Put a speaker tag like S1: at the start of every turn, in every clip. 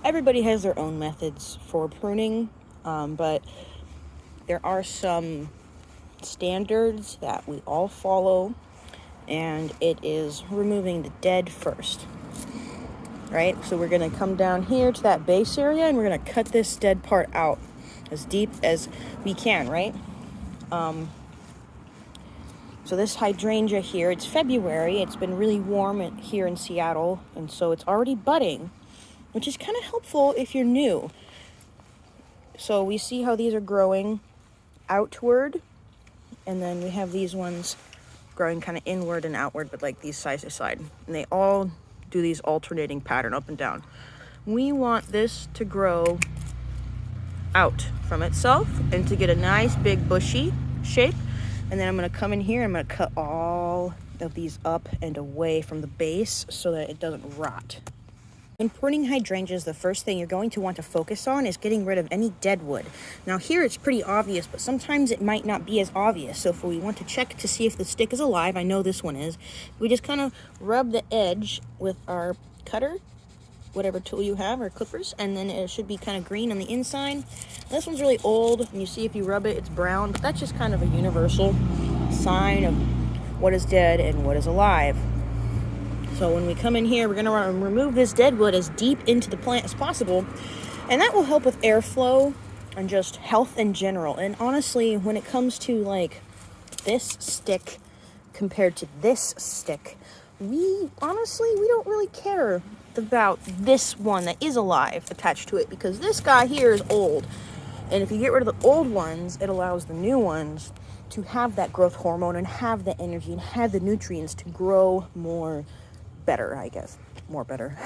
S1: Everybody has their own methods for pruning, but there are some standards that we all follow, and it is removing the dead first, right? So we're going to come down here to that base area, and we're going to cut this dead part out as deep as we can, right? So this hydrangea here, it's February, it's been really warm here in Seattle, and so it's already budding, which is kind of helpful if you're new. So we see how these are growing outward, and then we have these ones growing kind of inward and outward, but like these side to side. And they all do these alternating pattern up and down. We want this to grow out from itself and to get a nice big bushy shape. And then I'm going to come in here, I'm going to cut all of these up and away from the base so that it doesn't rot. When pruning hydrangeas, the first thing you're going to want to focus on is getting rid of any dead wood. Now here it's pretty obvious, but sometimes it might not be as obvious. So if we want to check to see if the stick is alive, I know this one is, we just kind of rub the edge with our cutter, whatever tool you have, or clippers, and then it should be kind of green on the inside. This one's really old, and you see if you rub it, it's brown, but that's just kind of a universal sign of what is dead and what is alive. So when we come in here, we're going to remove this dead wood as deep into the plant as possible, and that will help with airflow and just health in general. And honestly, when it comes to like this stick compared to this stick, we don't really care about this one that is alive attached to it, because this guy here is old, and if you get rid of the old ones, it allows the new ones to have that growth hormone and have the energy and have the nutrients to grow more better, I guess. More better.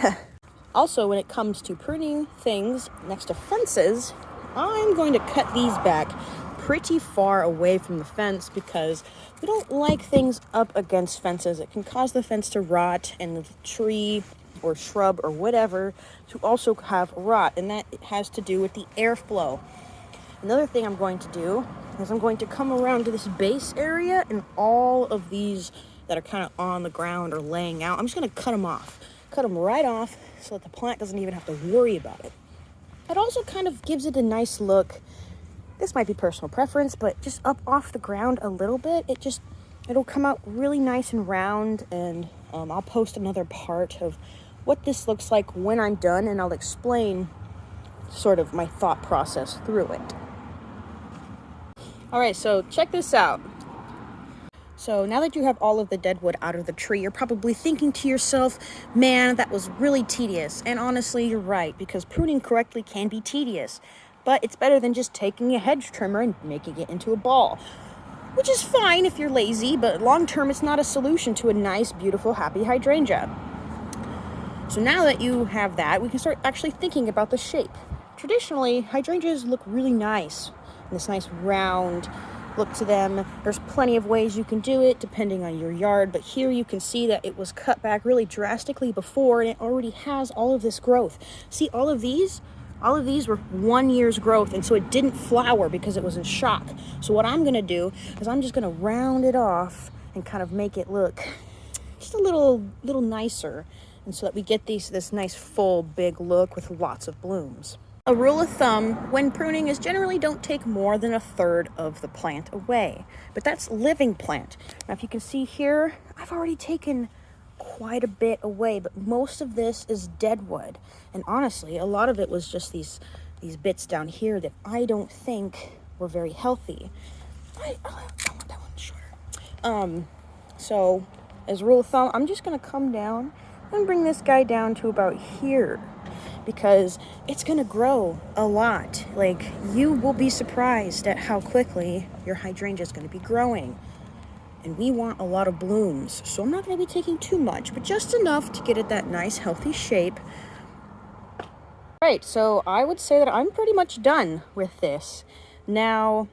S1: Also, when it comes to pruning things next to fences, I'm going to cut these back pretty far away from the fence because we don't like things up against fences. It can cause the fence to rot and the tree or shrub or whatever to also have rot, and that has to do with the airflow. Another thing I'm going to do is I'm going to come around to this base area, and all of these that are kind of on the ground or laying out, I'm just going to cut them off. Cut them right off so that the plant doesn't even have to worry about it. It also kind of gives it a nice look. This might be personal preference, but just up off the ground a little bit, it'll come out really nice and round, and I'll post another part of what this looks like when I'm done, and I'll explain sort of my thought process through it. All right, so check this out. So now that you have all of the dead wood out of the tree, you're probably thinking to yourself, man, that was really tedious. And honestly, you're right, because pruning correctly can be tedious. But it's better than just taking a hedge trimmer and making it into a ball, which is fine if you're lazy, but long term, it's not a solution to a nice, beautiful, happy hydrangea. So now that you have that, we can start actually thinking about the shape. Traditionally, hydrangeas look really nice, this nice round look to them. There's plenty of ways you can do it depending on your yard, but here you can see that it was cut back really drastically before, and it already has all of this growth. See, all of these were 1 year's growth, and so it didn't flower because it was in shock. So what I'm going to do is I'm just going to round it off and kind of make it look just a little nicer, and so that we get this nice full big look with lots of blooms. A rule of thumb when pruning is generally don't take more than 1/3 of the plant away, but that's living plant. Now if you can see here, I've already taken quite a bit away, but most of this is dead wood, and honestly a lot of it was just these bits down here that I don't think were very healthy. I want that one shorter. So as a rule of thumb, I'm just going to come down and bring this guy down to about here, because it's going to grow a lot. Like, you will be surprised at how quickly your hydrangea is going to be growing. And we want a lot of blooms, so I'm not going to be taking too much, but just enough to get it that nice, healthy shape. Right, so I would say that I'm pretty much done with this. Now,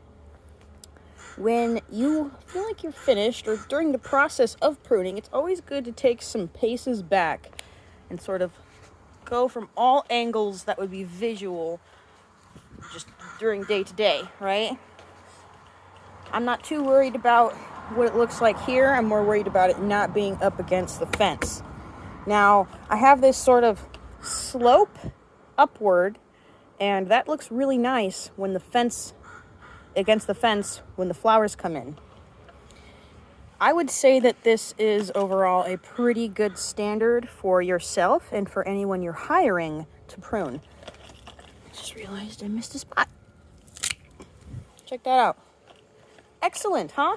S1: when you feel like you're finished, or during the process of pruning, it's always good to take some paces back and sort of go from all angles that would be visual just during day to day, right? I'm not too worried about what it looks like here. I'm more worried about it not being up against the fence. Now, I have this sort of slope upward, and that looks really nice when the fence, against the fence, when the flowers come in. I would say that this is overall a pretty good standard for yourself and for anyone you're hiring to prune. I just realized I missed a spot. Check that out. Excellent, huh?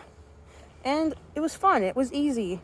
S1: And it was fun. It was easy.